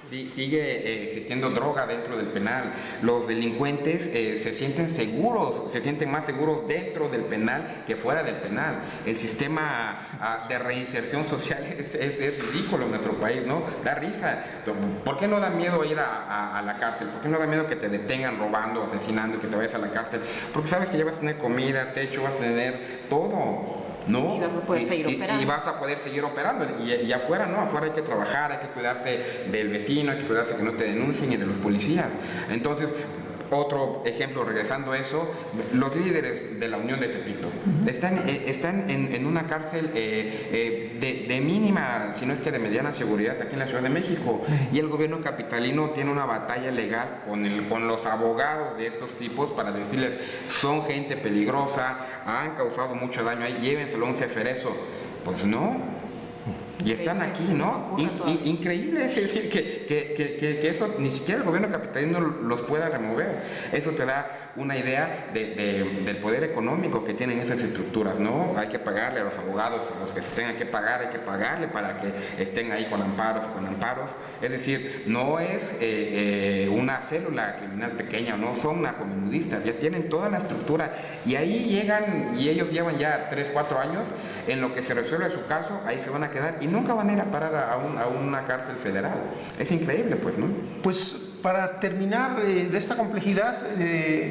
Sigue existiendo droga dentro del penal. Los delincuentes se sienten seguros, se sienten más seguros dentro del penal que fuera del penal. El sistema de reinserción social es ridículo en nuestro país, ¿no? Da risa. ¿Por qué no da miedo ir a la cárcel? ¿Por qué no da miedo que te detengan robando, asesinando y que te vayas a la cárcel? Porque sabes que ya vas a tener comida, techo, vas a tener todo, ¿no? Y vas a poder seguir operando. Y vas a poder seguir operando. Y afuera, ¿no? Afuera hay que trabajar, hay que cuidarse del vecino, hay que cuidarse que no te denuncien y de los policías. Entonces, otro ejemplo, regresando a eso, los líderes de la Unión de Tepito están en una cárcel de mínima, si no es que de mediana seguridad aquí en la Ciudad de México, y el gobierno capitalino tiene una batalla legal con los abogados de estos tipos para decirles, son gente peligrosa, han causado mucho daño ahí, llévenselo a un ceferezo. Pues no. Y están aquí, ¿no? Increíble, es decir, que eso ni siquiera el gobierno capitalino los pueda remover. Eso te da una idea del poder económico que tienen esas estructuras, ¿no? Hay que pagarle a los abogados, a los que se tengan que pagar, hay que pagarle para que estén ahí con amparos. Es decir, no es una célula criminal pequeña, no son narcomenudistas, ya tienen toda la estructura y ahí llegan y ellos llevan ya 3, 4 años en lo que se resuelve su caso, ahí se van a quedar y nunca van a ir a parar a una cárcel federal. Es increíble, pues, ¿no? Pues para terminar de esta complejidad,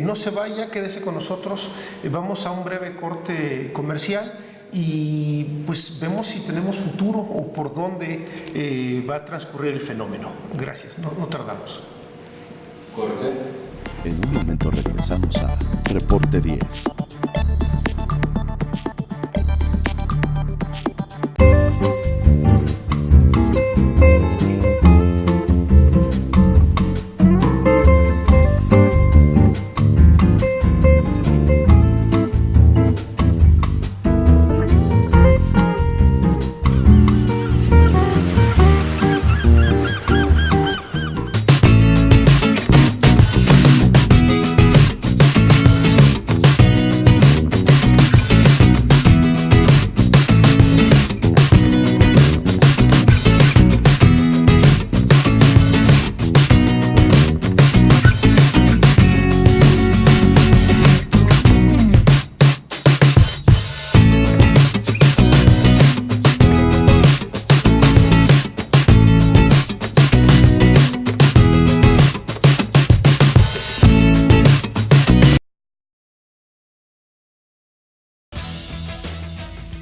no se vaya, quédese con nosotros, vamos a un breve corte comercial y pues vemos si tenemos futuro o por dónde va a transcurrir el fenómeno. Gracias, no tardamos. Corte. En un momento regresamos a Reporte 10.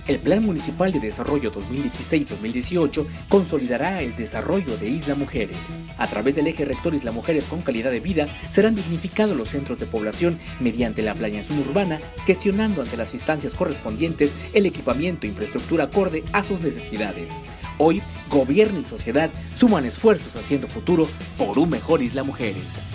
El Plan Municipal de Desarrollo 2016-2018 consolidará el desarrollo de Isla Mujeres. A través del eje rector Isla Mujeres con calidad de vida, serán dignificados los centros de población mediante la planeación urbana, gestionando ante las instancias correspondientes el equipamiento e infraestructura acorde a sus necesidades. Hoy, gobierno y sociedad suman esfuerzos haciendo futuro por un mejor Isla Mujeres.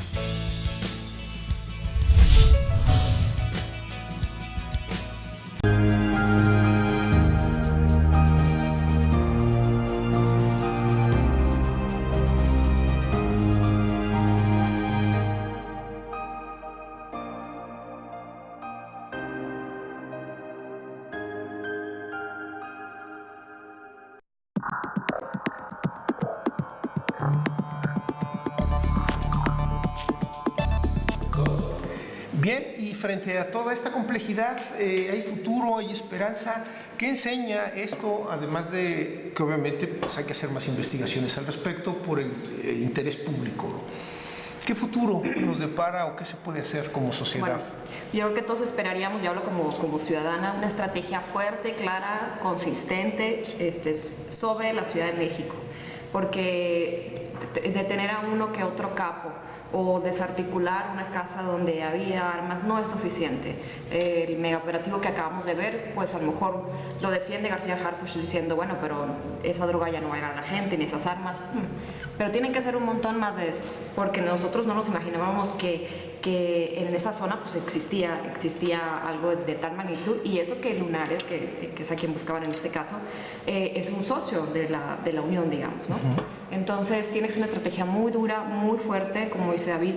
Bien, y frente a toda esta complejidad, ¿hay futuro, hay esperanza? ¿Qué enseña esto? Además de que obviamente pues, hay que hacer más investigaciones al respecto por el interés público, ¿no? ¿Qué futuro nos depara o qué se puede hacer como sociedad? Bueno, yo creo que todos esperaríamos, yo hablo como ciudadana, una estrategia fuerte, clara, consistente sobre la Ciudad de México, porque detener a uno que otro capo o desarticular una casa donde había armas no es suficiente. El megaoperativo que acabamos de ver, pues a lo mejor lo defiende García Harfuch diciendo, bueno, pero esa droga ya no va a llegar a la gente, ni esas armas. Pero tienen que ser un montón más de esos, porque nosotros no nos imaginábamos que en esa zona pues existía algo de tal magnitud, y eso que Lunares, que es a quien buscaban en este caso, es un socio de la Unión, digamos, ¿no? Entonces tiene que ser una estrategia muy dura, muy fuerte, como dice David,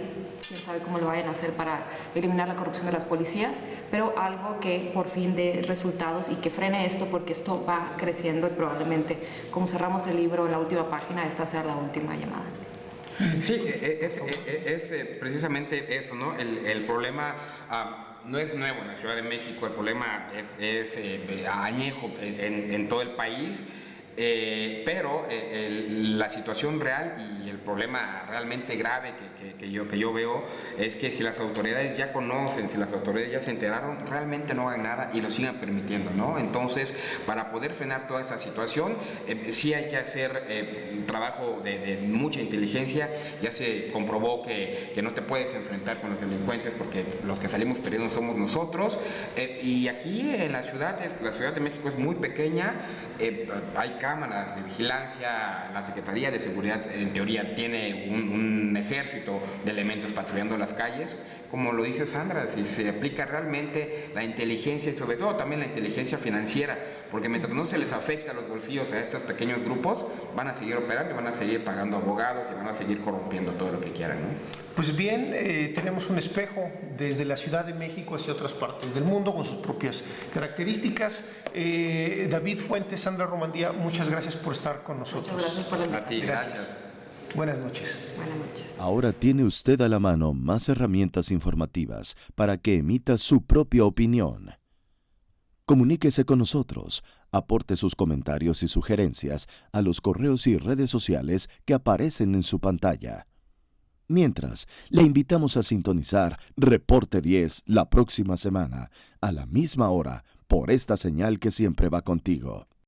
quién sabe cómo lo vayan a hacer para eliminar la corrupción de las policías, pero algo que por fin dé resultados y que frene esto, porque esto va creciendo y probablemente, como cerramos el libro en la última página, esta sea la última llamada. Sí, es precisamente eso, ¿no? El problema no es nuevo en la Ciudad de México, el problema es añejo en todo el país. Pero la situación real y el problema realmente grave que yo veo es que si las autoridades ya conocen, si las autoridades ya se enteraron, realmente no hagan nada y lo sigan permitiendo, ¿no? Entonces, para poder frenar toda esta situación, sí hay que hacer trabajo de mucha inteligencia. Ya se comprobó que no te puedes enfrentar con los delincuentes porque los que salimos perdiendo somos nosotros, y aquí en la Ciudad de México es muy pequeña, hay cámaras de vigilancia, la Secretaría de Seguridad en teoría tiene un ejército de elementos patrullando las calles. Como lo dice Sandra, si se aplica realmente la inteligencia y sobre todo también la inteligencia financiera, porque mientras no se les afecta los bolsillos a estos pequeños grupos, van a seguir operando y van a seguir pagando abogados y van a seguir corrompiendo todo lo que quieran, ¿no? Pues bien, tenemos un espejo desde la Ciudad de México hacia otras partes del mundo con sus propias características. David Fuentes, Sandra Romandía, muchas gracias por estar con nosotros. Muchas gracias por la invitación. A ti, gracias. Buenas noches. Buenas noches. Ahora tiene usted a la mano más herramientas informativas para que emita su propia opinión. Comuníquese con nosotros, aporte sus comentarios y sugerencias a los correos y redes sociales que aparecen en su pantalla. Mientras, le invitamos a sintonizar Reporte 10 la próxima semana, a la misma hora, por esta señal que siempre va contigo.